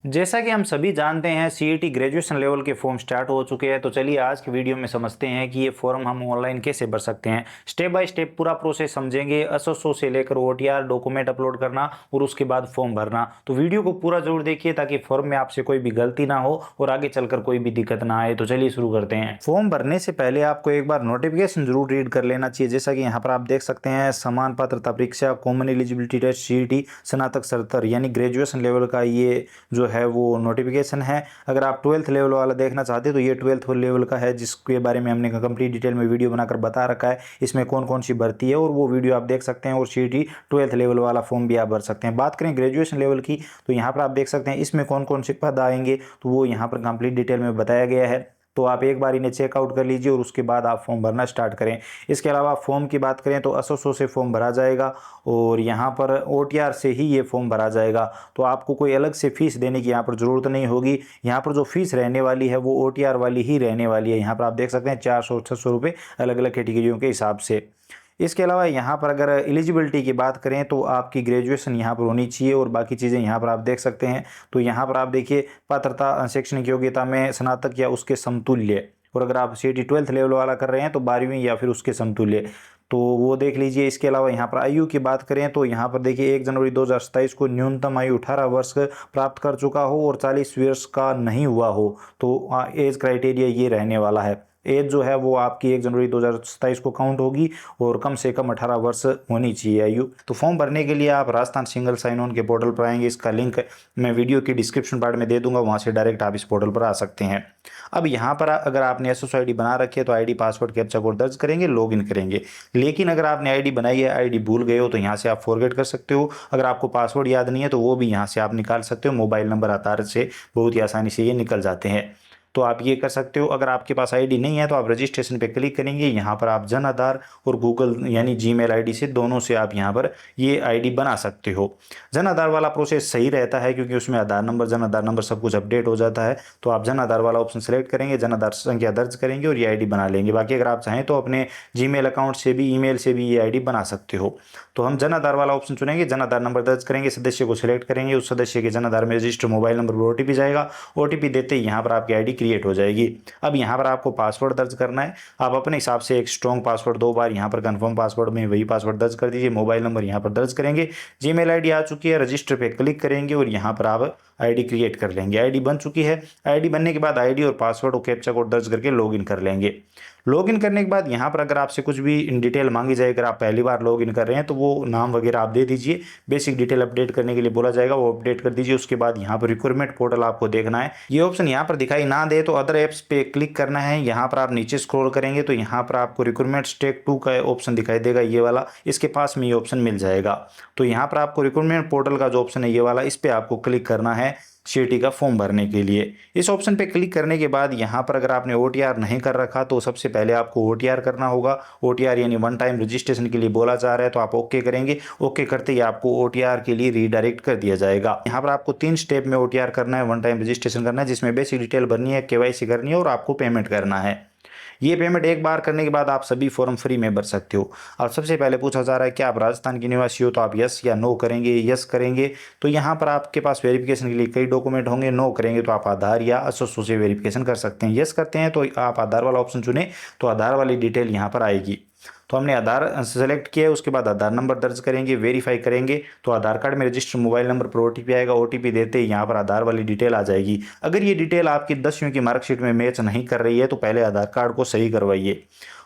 जैसा कि हम सभी जानते हैं सीईटी ग्रेजुएशन लेवल के फॉर्म स्टार्ट हो चुके हैं। तो चलिए आज की वीडियो में समझते हैं कि ये फॉर्म हम ऑनलाइन कैसे भर सकते हैं। स्टेप बाय स्टेप पूरा प्रोसेस समझेंगे, एसएसओ से लेकर ओटीआर डॉक्यूमेंट अपलोड करना और उसके बाद फॉर्म भरना। तो वीडियो को पूरा जरूर देखिए ताकि फॉर्म में आपसे कोई भी गलती ना हो और आगे चलकर कोई भी दिक्कत ना आए। तो चलिए शुरू करते हैं। फॉर्म भरने से पहले आपको एक बार नोटिफिकेशन जरूर रीड कर लेना चाहिए। जैसा कि यहाँ पर आप देख सकते हैं, समान पात्रता परीक्षा कॉमन एलिजिबिलिटी टेस्ट सीईटी स्नातक स्तर यानी ग्रेजुएशन लेवल का ये जो है वो नोटिफिकेशन है। अगर आप 12th लेवल वाला देखना चाहते हैं तो ये 12th लेवल का है, जिसके बारे में हमने कंप्लीट डिटेल में वीडियो बनाकर बता रखा है। इसमें कौन कौन सी भर्ती है और वो वीडियो आप देख सकते हैं। और सीईटी 12th लेवल वाला फॉर्म भी आप भर सकते हैं। बात करें ग्रेजुएशन लेवल की तो यहाँ पर आप देख सकते हैं इसमें कौन कौन से पद आएंगे, तो वो यहाँ पर कंप्लीट डिटेल में बताया गया है। तो आप एक बार इन्हें चेकआउट कर लीजिए और उसके बाद आप फॉर्म भरना स्टार्ट करें। इसके अलावा फॉर्म की बात करें तो एसएसओ से फॉर्म भरा जाएगा और यहाँ पर ओटीआर से ही ये फॉर्म भरा जाएगा। तो आपको कोई अलग से फीस देने की यहाँ पर ज़रूरत नहीं होगी। यहाँ पर जो फीस रहने वाली है वो ओटीआर वाली ही रहने वाली है। यहाँ पर आप देख सकते हैं 400-600 रुपये अलग अलग कैटेगरियों के हिसाब से। इसके अलावा यहाँ पर अगर एलिजिबिलिटी की बात करें तो आपकी ग्रेजुएशन यहाँ पर होनी चाहिए और बाकी चीज़ें यहाँ पर आप देख सकते हैं। तो यहाँ पर आप देखिए पात्रता शैक्षणिक योग्यता में स्नातक या उसके समतुल्य, और अगर आप सीईटी 12th लेवल वाला कर रहे हैं तो 12वीं या फिर उसके समतुल्य, तो वो देख लीजिए। इसके अलावा यहाँ पर आयु की बात करें तो यहाँ पर देखिए 1 जनवरी 2027 को न्यूनतम आयु 18 वर्ष प्राप्त कर चुका हो और 40 वर्ष का नहीं हुआ हो, तो एज क्राइटेरिया ये रहने वाला है। एज जो है वो आपकी 1 जनवरी 2027 को काउंट होगी और कम से कम 18 वर्ष होनी चाहिए आयु। तो फॉर्म भरने के लिए आप राजस्थान सिंगल साइन ऑन के पोर्टल पर आएंगे। इसका लिंक मैं वीडियो की डिस्क्रिप्शन पार्ट में दे दूंगा, वहां से डायरेक्ट आप इस पोर्टल पर आ सकते हैं। अब यहाँ पर अगर आपने एसएसओ आईडी बना रखी है तो आईडी पासवर्ड कैप्चा कोड दर्ज करेंगे, लॉगिन करेंगे। लेकिन अगर आपने आईडी बनाई है, आईडी भूल गए हो तो यहाँ से आप फॉरगेट कर सकते हो। अगर आपको पासवर्ड याद नहीं है तो वो भी यहाँ से आप निकाल सकते हो। मोबाइल नंबर आधार से बहुत ही आसानी से ये निकल जाते हैं, तो आप ये कर सकते हो। अगर आपके पास आईडी नहीं है तो आप रजिस्ट्रेशन पे क्लिक करेंगे। यहाँ पर आप जन आधार और गूगल यानी जीमेल आईडी से दोनों से आप यहाँ पर ये आईडी बना सकते हो। जन आधार वाला प्रोसेस सही रहता है क्योंकि उसमें आधार नंबर, जन आधार नंबर सब कुछ अपडेट हो जाता है। तो आप जन आधार वाला ऑप्शन सेलेक्ट करेंगे, जन आधार संख्या दर्ज करेंगे और ये आईडी बना लेंगे। बाकी अगर आप चाहें तो अपने जीमेल अकाउंट से भी, ईमेल से भी ये आईडी बना सकते हो। तो हम जन आधार वाला ऑप्शन चुनेंगे, जन आधार नंबर दर्ज करेंगे, सदस्य को सिलेक्ट करेंगे, उस सदस्य के जन आधार में रजिस्टर मोबाइल नंबर पर ओटीपी जाएगा। ओटीपी देते ही यहाँ पर आपकी आईडी क्रिएट हो जाएगी। अब यहाँ पर आपको पासवर्ड दर्ज करना है। आप अपने हिसाब से एक स्ट्रॉन्ग पासवर्ड 2 बार यहाँ पर कंफर्म पासवर्ड में वही पासवर्ड दर्ज कर दीजिए। मोबाइल नंबर यहाँ पर दर्ज करेंगे। जीमेल आईडी आ चुकी है, रजिस्टर पे क्लिक करेंगे और यहाँ पर आप आईडी क्रिएट कर लेंगे। आईडी बन चुकी है। आईडी बनने के बाद आईडी और पासवर्ड और कैप्चा कोड दर्ज करके लॉगिन कर लेंगे। लॉगिन करने के बाद यहाँ पर अगर आपसे कुछ भी इन डिटेल मांगी जाए, अगर आप पहली बार लॉगिन कर रहे हैं तो वो नाम वगैरह आप दे दीजिए। बेसिक डिटेल अपडेट करने के लिए बोला जाएगा, वो अपडेट कर दीजिए। उसके बाद यहाँ पर रिक्रूटमेंट पोर्टल आपको देखना है। ये ऑप्शन यहाँ पर दिखाई ना दे तो अदर एप्स पे क्लिक करना है। यहाँ पर आप नीचे स्क्रॉल करेंगे तो यहाँ पर आपको रिक्रूटमेंट स्टेप 2 का ऑप्शन दिखाई देगा, ये वाला। इसके पास में ये ऑप्शन मिल जाएगा। तो यहाँ पर आपको रिक्रूटमेंट पोर्टल का जो ऑप्शन है ये वाला, इस पर आपको क्लिक करना है सीईटी का फॉर्म भरने के लिए। इस ऑप्शन पे क्लिक करने के बाद यहाँ पर अगर आपने ओटीआर नहीं कर रखा तो सबसे पहले आपको ओटीआर करना होगा। ओटीआर यानी वन टाइम रजिस्ट्रेशन के लिए बोला जा रहा है, तो आप ओके करेंगे। ओके करते ही आपको ओटीआर के लिए रीडायरेक्ट कर दिया जाएगा। यहाँ पर आपको 3 स्टेप में ओटीआर करना है, वन टाइम रजिस्ट्रेशन करना है, जिसमें बेसिक डिटेल भरनी है, केवाईसी करनी है और आपको पेमेंट करना है। ये पेमेंट एक बार करने के बाद आप सभी फॉर्म फ्री में भर सकते हो। और सबसे पहले पूछा जा रहा है कि आप राजस्थान के निवासी हो, तो आप यस या नो करेंगे। यस करेंगे तो यहाँ पर आपके पास वेरिफिकेशन के लिए कई डॉक्यूमेंट होंगे। नो करेंगे तो आप आधार या एसएसओ से वेरिफिकेशन कर सकते हैं। यस करते हैं तो आप आधार वाला ऑप्शन चुने तो आधार वाली डिटेल यहाँ पर आएगी। तो हमने आधार सेलेक्ट किया है, उसके बाद आधार नंबर दर्ज करेंगे, वेरीफाई करेंगे तो आधार कार्ड में रजिस्टर मोबाइल नंबर पर ओटीपी आएगा। ओटीपी देते ही यहाँ पर आधार वाली डिटेल आ जाएगी। अगर ये डिटेल आपकी 10वीं की मार्कशीट में मैच नहीं कर रही है तो पहले आधार कार्ड को सही करवाइए।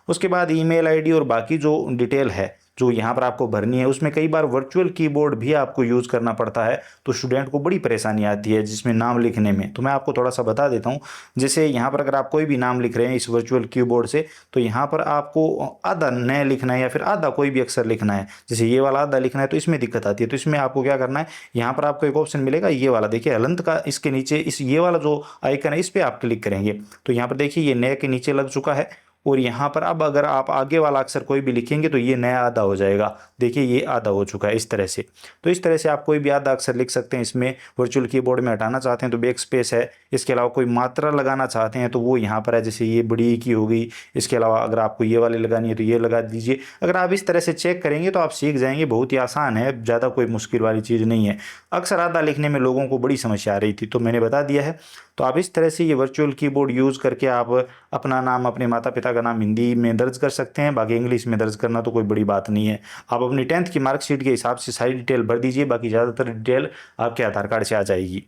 उसके बाद ईमेल आईडी और बाकी जो डिटेल है जो यहाँ पर आपको भरनी है, उसमें कई बार वर्चुअल कीबोर्ड भी आपको यूज़ करना पड़ता है, तो स्टूडेंट को बड़ी परेशानी आती है जिसमें नाम लिखने में। तो मैं आपको थोड़ा सा बता देता हूँ। जैसे यहाँ पर अगर आप कोई भी नाम लिख रहे हैं इस वर्चुअल कीबोर्ड से, तो यहाँ पर आपको आधा न लिखना है या फिर आधा कोई भी अक्षर लिखना है। जैसे ये वाला आधा लिखना है तो इसमें दिक्कत आती है। तो इसमें आपको क्या करना है, यहाँ पर आपको एक ऑप्शन मिलेगा ये वाला, देखिए हलंत का, इसके नीचे इस ये वाला जो आइकन है इस पर आप क्लिक करेंगे तो यहाँ पर देखिए ये नए के नीचे लग चुका है और यहाँ पर अब अगर आप आगे वाला अक्षर कोई भी लिखेंगे तो ये नया आधा हो जाएगा। देखिए ये आधा हो चुका है इस तरह से। तो इस तरह से आप कोई भी आधा अक्षर लिख सकते हैं इसमें। वर्चुअल कीबोर्ड में हटाना चाहते हैं तो बैक स्पेस है। इसके अलावा कोई मात्रा लगाना चाहते हैं तो वो यहाँ पर है, जैसे ये बड़ी की हो गई। इसके अलावा अगर आपको ये वाली लगानी है तो ये लगा दीजिए। अगर आप इस तरह से चेक करेंगे तो आप सीख जाएंगे, बहुत ही आसान है, ज़्यादा कोई मुश्किल वाली चीज़ नहीं है। अक्षर आधा लिखने में लोगों को बड़ी समस्या आ रही थी तो मैंने बता दिया है। तो आप इस तरह से ये वर्चुअल कीबोर्ड यूज़ करके आप अपना नाम, अपने माता पिता का नाम हिंदी में दर्ज कर सकते हैं। बाकी इंग्लिश में दर्ज करना तो कोई बड़ी बात नहीं है। आप अपनी 10th की मार्कशीट के हिसाब से सारी डिटेल भर दीजिए, बाकी ज़्यादातर डिटेल आपके आधार कार्ड से आ जाएगी।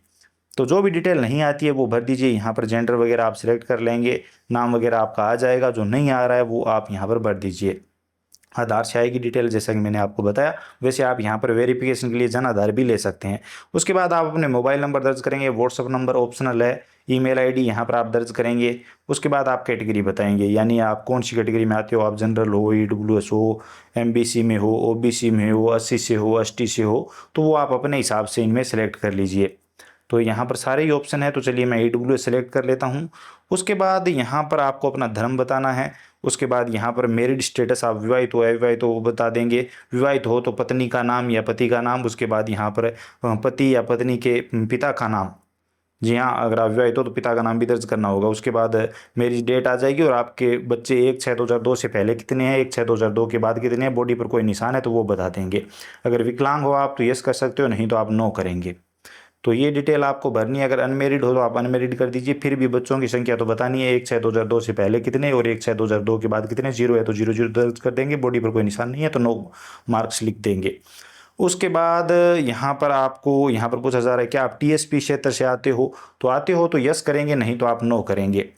तो जो भी डिटेल नहीं आती है वो भर दीजिए। यहाँ पर जेंडर वगैरह आप सिलेक्ट कर लेंगे, नाम वगैरह आपका आ जाएगा। जो नहीं आ रहा है वो आप यहाँ पर भर दीजिए। आधार से आएगी डिटेल, जैसा कि मैंने आपको बताया। वैसे आप यहाँ पर वेरिफिकेशन के लिए जन आधार भी ले सकते हैं। उसके बाद आप अपने मोबाइल नंबर दर्ज करेंगे, व्हाट्सअप नंबर ऑप्शनल है, ईमेल आईडी यहाँ पर आप दर्ज करेंगे। उसके बाद आप कैटेगरी बताएंगे, यानी आप कौन सी कैटेगरी में आते हो। आप जनरल हो, EWS हो, MBC में हो, OBC में हो, 80 से हो, ST से हो, तो वो आप अपने हिसाब से इनमें सेलेक्ट कर लीजिए। तो यहाँ पर सारे ही ऑप्शन है, तो चलिए मैं EWS सेलेक्ट कर लेता हूँ। उसके बाद यहाँ पर आपको अपना धर्म बताना है। उसके बाद यहाँ पर मैरिड स्टेटस, आप विवाहित हो अविवाहित हो वो बता देंगे। विवाहित हो तो पत्नी का नाम या पति का नाम। उसके बाद यहाँ पर पति या पत्नी के पिता का नाम। जी हाँ, अगर आप विवाहित हो तो पिता का नाम भी दर्ज करना होगा। उसके बाद मैरिज डेट आ जाएगी और आपके बच्चे 1/6/2002 से पहले कितने हैं, 1/6/2002 के बाद कितने हैं, बॉडी पर कोई निशान है तो वो बता देंगे। अगर विकलांग हो आप तो यस कर सकते हो, नहीं तो आप नो करेंगे। तो ये डिटेल आपको भरनी है। अगर अनमेरिड हो तो आप अनमेरिड कर दीजिए। फिर भी बच्चों की संख्या तो बतानी है, 1/6/2002 से पहले कितने और 1/6/2002 के बाद कितने। 0 है तो 0 दर्ज कर देंगे, बॉडी पर कोई निशान नहीं है तो नो मार्क्स लिख देंगे। उसके बाद यहाँ पर आपको यहाँ पर पूछा जा रहा है कि आप TSP क्षेत्र से आते हो, तो आते हो तो यस करेंगे, नहीं तो आप नो करेंगे।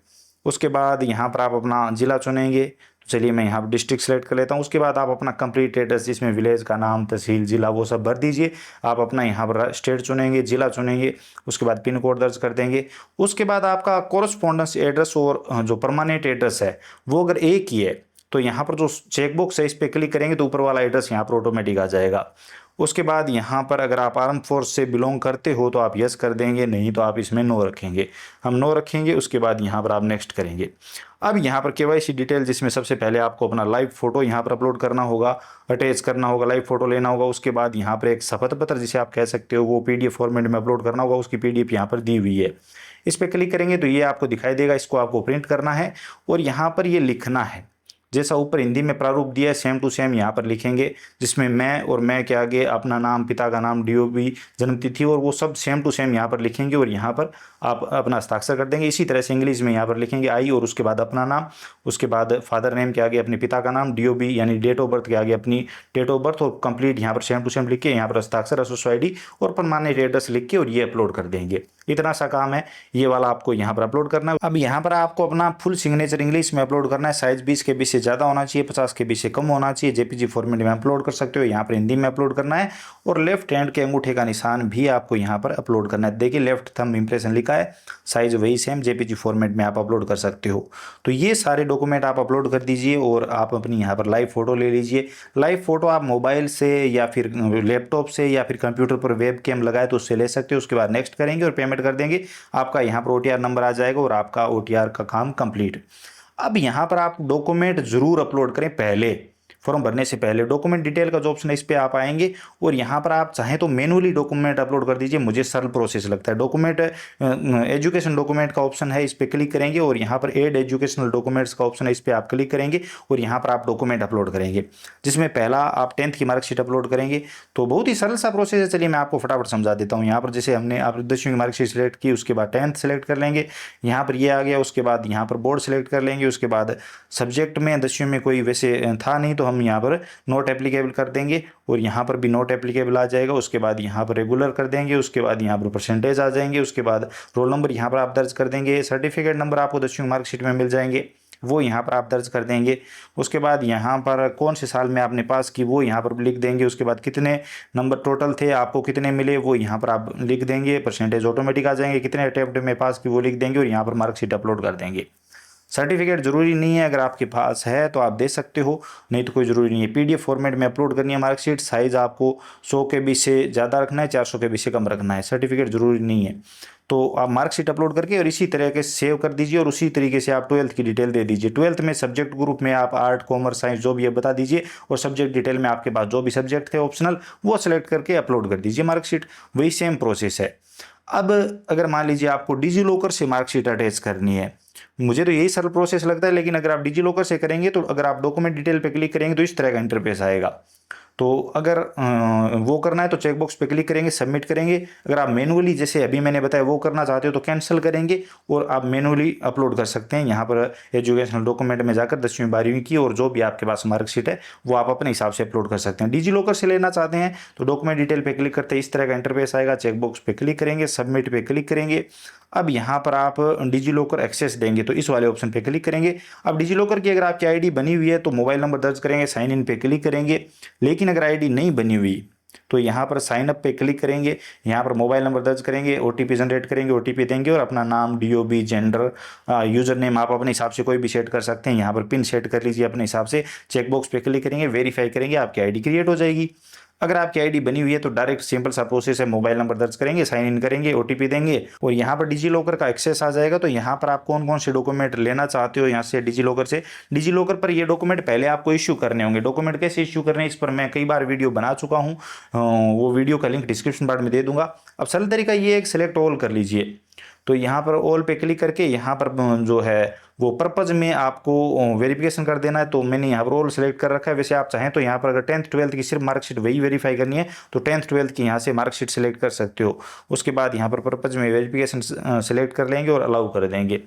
उसके बाद यहाँ पर आप अपना ज़िला चुनेंगे। तो चलिए मैं यहाँ पर डिस्ट्रिक्ट सेलेक्ट कर लेता हूँ। उसके बाद आप अपना कंप्लीट एड्रेस, जिसमें विलेज का नाम, तहसील, ज़िला, वो सब भर दीजिए। आप अपना यहाँ पर स्टेट चुनेंगे, ज़िला चुनेंगे। उसके बाद पिन कोड दर्ज कर देंगे। उसके बाद आपका कोरस्पॉन्डेंस एड्रेस और जो परमानेंट एड्रेस है वो अगर एक ही है तो यहाँ पर जो चेकबॉक्स है इस पर क्लिक करेंगे तो ऊपर वाला एड्रेस यहाँ पर ऑटोमेटिक आ जाएगा। उसके बाद यहाँ पर अगर आप आर्म फोर्स से बिलोंग करते हो तो आप यस कर देंगे, नहीं तो आप इसमें नो रखेंगे। हम नो रखेंगे। उसके बाद यहाँ पर आप नेक्स्ट करेंगे। अब यहाँ पर KYC डिटेल, जिसमें सबसे पहले आपको अपना लाइव फोटो यहाँ पर अपलोड करना होगा, अटैच करना होगा, लाइव फोटो लेना होगा। उसके बाद यहाँ पर एक शपथ पत्र जिसे आप कह सकते हो वो PDF फॉर्मेट में अपलोड करना होगा। उसकी PDF यहाँ पर दी हुई है। इस पर क्लिक करेंगे तो ये आपको दिखाई देगा। इसको आपको प्रिंट करना है और यहाँ पर ये लिखना है। जैसा ऊपर हिंदी में प्रारूप दिया है सेम टू सेम यहाँ पर लिखेंगे, जिसमें मैं और मैं के आगे अपना नाम, पिता का नाम, DOB, जन्मतिथि और वो सब सेम टू सेम यहाँ पर लिखेंगे और यहाँ पर आप अपना हस्ताक्षर कर देंगे। इसी तरह से इंग्लिश में यहाँ पर लिखेंगे आई और उसके बाद अपना नाम। उसके बाद फादर नेम के आगे अपने पिता का नाम, DOB यानी डेट ऑफ बर्थ के आगे अपनी डेट ऑफ बर्थ और कंप्लीट यहाँ पर सेम टू सेम लिख के यहाँ पर हस्ताक्षर, SSO ID और परमानेंट एड्रेस लिख के और ये अपलोड कर देंगे। इतना सा काम है, ये वाला आपको यहाँ पर अपलोड करना है। अब यहाँ पर आपको अपना फुल सिग्नेचर इंग्लिश में अपलोड करना है। साइज 20 KB से ज़्यादा होना चाहिए, 50 KB से कम होना चाहिए। JPG फॉर्मेट में अपलोड कर सकते हो, यहाँ पर हिंदी में अपलोड करना है। और लेफ्ट हैंड के अंगूठे का निशान भी आपको यहाँ पर अपलोड करना है। देखिए लेफ्ट थंब इम्प्रेशन लिखा है, साइज वही सेम JPG फॉर्मेट में आप अपलोड कर सकते हो। तो ये सारे डॉक्यूमेंट आप अपलोड कर दीजिए और आप अपनी यहाँ पर लाइव फोटो ले लीजिए। लाइव फोटो आप मोबाइल से या फिर लैपटॉप से या फिर कंप्यूटर पर वेब कैम लगाए तो उससे ले सकते हो। उसके बाद नेक्स्ट करेंगे और पेमेंट कर देंगे। आपका यहाँ पर OTR नंबर आ जाएगा और आपका OTR का काम कंप्लीट। अब यहाँ पर आप डॉक्यूमेंट जरूर अपलोड करें पहले, फॉर्म भरने से पहले। डॉक्यूमेंट डिटेल का जो ऑप्शन है इस पर आप आएंगे और यहाँ पर आप चाहें तो मैनुअली डॉक्यूमेंट अपलोड कर दीजिए। मुझे सरल प्रोसेस लगता है। डॉक्यूमेंट एजुकेशन डॉक्यूमेंट का ऑप्शन है, इस पर क्लिक करेंगे और यहाँ पर एड एजुकेशनल डॉक्यूमेंट्स का ऑप्शन है, इस पर आप क्लिक करेंगे और यहाँ पर आप डॉक्यूमेंट अपलोड करेंगे, जिसमें पहला आप 10th की मार्कशीट अपलोड करेंगे। तो बहुत ही सरल सा प्रोसेस है। चलिए मैं आपको फटाफट समझा देता हूँ। यहाँ पर जैसे हमने आप 10वीं की मार्कशीट सेलेक्ट की, उसके बाद 10th सेलेक्ट कर लेंगे, यहाँ पर ये आ गया। उसके बाद यहाँ पर बोर्ड सेलेक्ट कर लेंगे। उसके बाद सब्जेक्ट में 10वीं में कोई वैसे था नहीं तो हम यहाँ पर नॉट एप्लीकेबल कर देंगे और यहाँ पर भी नॉट एप्लीकेबल आ जाएगा। उसके बाद यहाँ पर रेगुलर कर देंगे। उसके बाद यहाँ पर परसेंटेज आ जाएंगे। उसके बाद रोल नंबर यहाँ पर आप दर्ज कर देंगे। सर्टिफिकेट नंबर आपको 10वीं मार्कशीट में मिल जाएंगे, वो यहाँ पर आप दर्ज कर देंगे। उसके बाद यहाँ पर कौन से साल में आपने पास की वो यहाँ पर लिख देंगे। उसके बाद कितने नंबर टोटल थे, आपको कितने मिले, वो यहाँ पर आप लिख देंगे। परसेंटेज ऑटोमेटिक आ जाएंगे। कितने अटेम्प्ट में पास की वो लिख देंगे और यहाँ पर मार्कशीट अपलोड कर देंगे। सर्टिफिकेट जरूरी नहीं है, अगर आपके पास है तो आप दे सकते हो, नहीं तो कोई ज़रूरी नहीं है। PDF फॉर्मेट में अपलोड करनी है मार्कशीट। साइज़ आपको 100 KB से ज़्यादा रखना है, 400 KB से कम रखना है। सर्टिफिकेट ज़रूरी नहीं है। तो आप मार्कशीट अपलोड करके और इसी तरह के सेव कर दीजिए और उसी तरीके से आप 12th की डिटेल दे दीजिए। 12th में सब्जेक्ट ग्रुप में आप आर्ट, कॉमर्स, साइंस जो भी है बता दीजिए और सब्जेक्ट डिटेल में आपके पास जो भी सब्जेक्ट थे ऑप्शनल वो सेलेक्ट करके अपलोड कर दीजिए मार्कशीट। वही सेम प्रोसेस है। अब अगर मान लीजिए आपको डिजी लॉकर से मार्कशीट अटैच करनी है, मुझे तो यही सरल प्रोसेस लगता है, लेकिन अगर आप डिजी लॉकर से करेंगे तो अगर आप डॉक्यूमेंट डिटेल पे क्लिक करेंगे तो इस तरह का इंटरफेस आएगा। तो अगर वो करना है तो चेकबॉक्स पे क्लिक करेंगे, सबमिट करेंगे। अगर आप मैनुअली जैसे अभी मैंने बताया वो करना चाहते हो तो कैंसिल करेंगे और आप मैनुअली अपलोड कर सकते हैं। यहाँ पर एजुकेशनल डॉक्यूमेंट में जाकर 10वीं 12वीं की और जो भी आपके पास मार्कशीट है वो आप अपने हिसाब से अपलोड कर सकते हैं। डिजी लॉकर से लेना चाहते हैं तो डॉक्यूमेंट डिटेल पे क्लिक करते हैं, इस तरह का इंटरफेस आएगा। चेकबॉक्स पे क्लिक करेंगे, सबमिट पे क्लिक करेंगे। अब यहाँ पर आप डिजी लॉकर एक्सेस देंगे तो इस वाले ऑप्शन पे क्लिक करेंगे। अब डिजी लॉकर की अगर आपकी आईडी बनी हुई है तो मोबाइल नंबर दर्ज करेंगे, साइन इन पे क्लिक करेंगे। लेकिन अगर आईडी नहीं बनी हुई तो यहाँ पर साइन अप पे क्लिक करेंगे, यहाँ पर मोबाइल नंबर दर्ज करेंगे, ओटीपी जनरेट करेंगे, ओटीपी देंगे और अपना नाम, डीओबी, जेंडर, यूजर नेम आप अपने हिसाब से कोई भी सेट कर सकते हैं। यहाँ पर पिन सेट कर लीजिए अपने हिसाब से। चेकबॉक्स पे क्लिक करेंगे, वेरीफाई करेंगे, आपकी आईडी क्रिएट हो जाएगी। अगर आपकी आईडी बनी हुई है तो डायरेक्ट सिंपल सा प्रोसेस है, मोबाइल नंबर दर्ज करेंगे, साइन इन करेंगे, ओटीपी देंगे और यहाँ पर डिजी लॉकर का एक्सेस आ जाएगा। तो यहाँ पर आप कौन कौन से डॉक्यूमेंट लेना चाहते हो यहाँ से डिजी लॉकर से, डिजी लॉकर पर ये डॉक्यूमेंट पहले आपको इश्यू करने होंगे। डॉक्यूमेंट कैसे इश्यू करने हैं इस पर मैं कई बार वीडियो बना चुका हूँ, वो वीडियो का लिंक डिस्क्रिप्शन बार में दे दूंगा। अब सरल तरीका ये एक सिलेक्ट ऑल कर लीजिए। तो यहाँ पर ऑल पे क्लिक करके यहाँ पर जो है वो पर्पज में आपको वेरिफिकेशन कर देना है। तो मैंने यहाँ पर ऑल सेलेक्ट कर रखा है। वैसे आप चाहें तो यहाँ पर अगर 10th 12th की सिर्फ मार्कशीट वही वेरीफाई करनी है तो 10th 12th की यहाँ से मार्कशीट सेलेक्ट कर सकते हो। उसके बाद यहाँ पर पर्पज में वेरिफिकेशन सेलेक्ट कर लेंगे और अलाउ कर देंगे।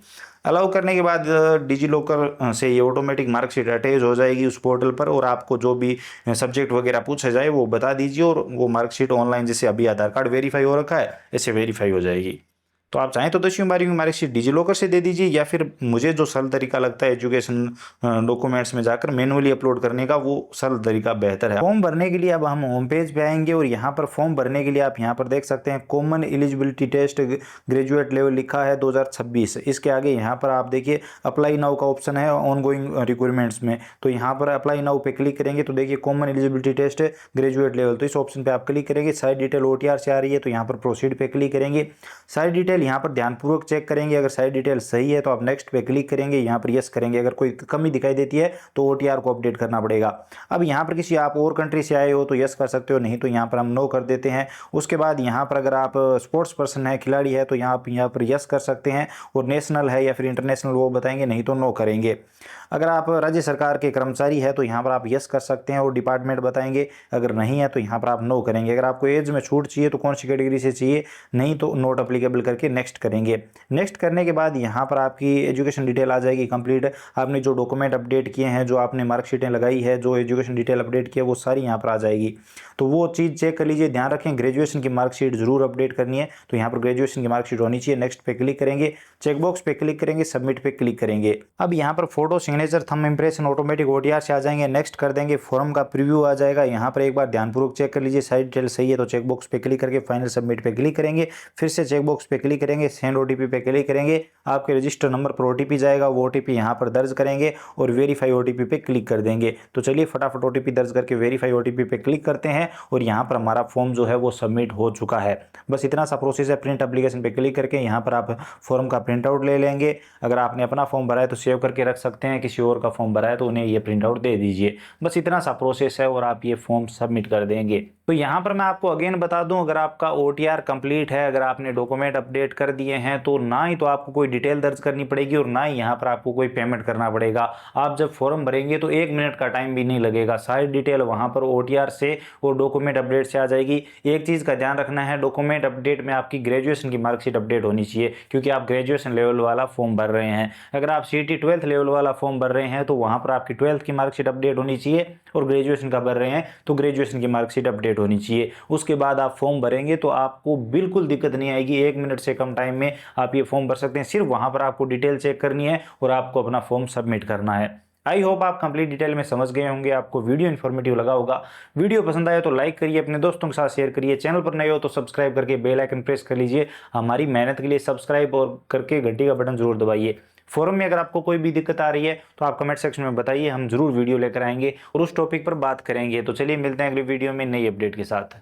अलाउ करने के बाद डिजी लॉकर से ये ऑटोमेटिक मार्कशीट अटैच हो जाएगी उस पोर्टल पर और आपको जो भी सब्जेक्ट वगैरह पूछा जाए वो बता दीजिए और वो मार्कशीट ऑनलाइन जैसे अभी आधार कार्ड वेरीफाई हो रखा है ऐसे वेरीफाई हो जाएगी। तो आप चाहें तो 10वीं 12वीं मार्कशीट डिजी लॉकर से दे दीजिए या फिर मुझे जो सरल तरीका लगता है एजुकेशन डॉक्यूमेंट्स में जाकर मैनुअली अपलोड करने का वो सरल तरीका बेहतर है। फॉर्म भरने के लिए अब हम होम पेज पे आएंगे और यहाँ पर फॉर्म भरने के लिए आप यहाँ पर देख सकते हैं common eligibility test graduate level लिखा है 2026। इसके आगे यहाँ पर आप देखिए अप्लाई नाउ का ऑप्शन है ऑन गोइंग रिक्वायरमेंट्स में। तो यहाँ पर अप्लाई नाउ पे क्लिक करेंगे तो देखिए common eligibility test graduate level, तो इस ऑप्शन पे आप क्लिक करेंगे। साइड डिटेल OTR से आ रही है तो यहाँ पर प्रोसीड पे क्लिक करेंगे। साइड डिटेल यहाँ पर ध्यानपूर्वक चेक करेंगे, अगर साइड डिटेल सही है तो आप नेक्स्ट पे क्लिक करेंगे, यहाँ पर यस करेंगे। अगर कोई कमी दिखाई देती है तो OTR को अपडेट करना पड़ेगा। अब यहाँ पर किसी आप और कंट्री से आए हो तो यस कर सकते हो, नहीं तो यहाँ पर हम नो कर देते हैं। उसके बाद यहाँ पर अगर आप स्पोर्ट्स पर्सन है, खिलाड़ी है तो यहाँ पर यस कर सकते हैं और नेशनल है या फिर इंटरनेशनल वो बताएंगे, नहीं तो नो करेंगे। अगर आप राज्य सरकार के कर्मचारी है तो यहाँ पर आप यस कर सकते हैं और डिपार्टमेंट बताएंगे, अगर नहीं है तो यहाँ पर आप नो करेंगे। अगर आपको एज में छूट चाहिए तो कौन सी कैटेगरी से चाहिए, नहीं तो नॉट अप्लीकेबल करके नेक्स्ट करेंगे। नेक्स्ट करने के बाद यहाँ पर आपकी एजुकेशन डिटेल आ जाएगी कंप्लीट। आपने जो डॉक्यूमेंट अपडेट किए हैं, जो आपने मार्कशीटें लगाई है, जो एजुकेशन डिटेल अपडेट किया वो सारी यहाँ पर आ जाएगी। तो वो चीज़ चेक कर लीजिए। ध्यान रखें ग्रेजुएशन की मार्कशीट जरूर अपडेट करनी है, तो यहाँ पर ग्रेजुएशन की मार्कशीट होनी चाहिए। नेक्स्ट पे क्लिक करेंगे, चेकबॉक्स पे क्लिक करेंगे, सबमिट पे क्लिक करेंगे। अब यहाँ पर photo, signature, thumb impression automatic OTR से आ जाएंगे। नेक्स्ट कर देंगे, फॉर्म का प्रीव्यू आ जाएगा। यहाँ पर एक बार ध्यानपूर्वक चेक कर लीजिए, साइड डिटेल सही है तो चेकबॉक्स पे क्लिक करके फाइनल सबमिट पे क्लिक करेंगे। फिर से चेकबॉक्स पे क्लिक करेंगे, सेंड OTP पे क्लिक करेंगे। आपके रजिस्टर नंबर पर OTP जाएगा, वो OTP यहाँ पर दर्ज करेंगे और वेरीफाई OTP पे क्लिक कर देंगे। तो चलिए फटाफट OTP दर्ज करके वेरीफाई OTP पे क्लिक करते हैं और यहाँ पर हमारा फॉर्म जो है वो सबमिट हो चुका है। बस इतना सा प्रोसेस है। प्रिंट एप्लीकेशन पे क्लिक करके यहाँ पर आप फॉर्म का प्रिंट आउट ले लेंगे। अगर आपने अपना फॉर्म भरा है तो सेव करके रख सकते हैं, किसी और का फॉर्म भरा है तो उन्हें ये प्रिंट आउट दे दीजिए। बस इतना सा प्रोसेस है और आप ये फॉर्म सबमिट कर देंगे। तो यहाँ पर मैं आपको अगेन बता दूं, अगर आपका OTR कंप्लीट है, अगर आपने डॉक्यूमेंट अपडेट कर दिए हैं तो ना ही तो आपको कोई डिटेल दर्ज करनी पड़ेगी और ना ही यहाँ पर आपको कोई पेमेंट करना पड़ेगा। आप जब फॉर्म भरेंगे तो 1 मिनट का टाइम भी नहीं लगेगा। सारी डिटेल वहाँ पर OTR से और डॉक्यूमेंट अपडेट से आ जाएगी। एक चीज़ का ध्यान रखना है, डॉक्यूमेंट अपडेट में आपकी ग्रेजुएशन की मार्कशीट अपडेट होनी चाहिए, क्योंकि आप ग्रेजुएशन लेवल वाला फॉर्म भर रहे हैं। अगर आप CET 12th लेवल वाला फॉर्म भर रहे हैं तो वहाँ पर आपकी 12th की मार्कशीट अपडेट होनी चाहिए और ग्रेजुएशन का भर रहे हैं तो ग्रेजुएशन की मार्कशीट अपडेट होनी चाहिए। उसके बाद आप फॉर्म भरेंगे तो आपको बिल्कुल दिक्कत नहीं आएगी। 1 मिनट से कम टाइम में आप ये फॉर्म भर सकते हैं। सिर्फ वहां पर आपको डिटेल चेक करनी है और आपको अपना फॉर्म सबमिट करना है। आई होप आप कंप्लीट डिटेल में समझ गए होंगे, आपको वीडियो इन्फॉर्मेटिव लगा होगा। वीडियो पसंद आया तो लाइक करिए, अपने दोस्तों के साथ शेयर करिए। चैनल पर नए हो तो सब्सक्राइब करके बेल आइकन प्रेस कर लीजिए। हमारी मेहनत के लिए सब्सक्राइब और करके घंटी का बटन जरूर दबाइए। फोरम में अगर आपको कोई भी दिक्कत आ रही है तो आप कमेंट सेक्शन में बताइए, हम जरूर वीडियो लेकर आएंगे और उस टॉपिक पर बात करेंगे। तो चलिए मिलते हैं अगली वीडियो में नई अपडेट के साथ।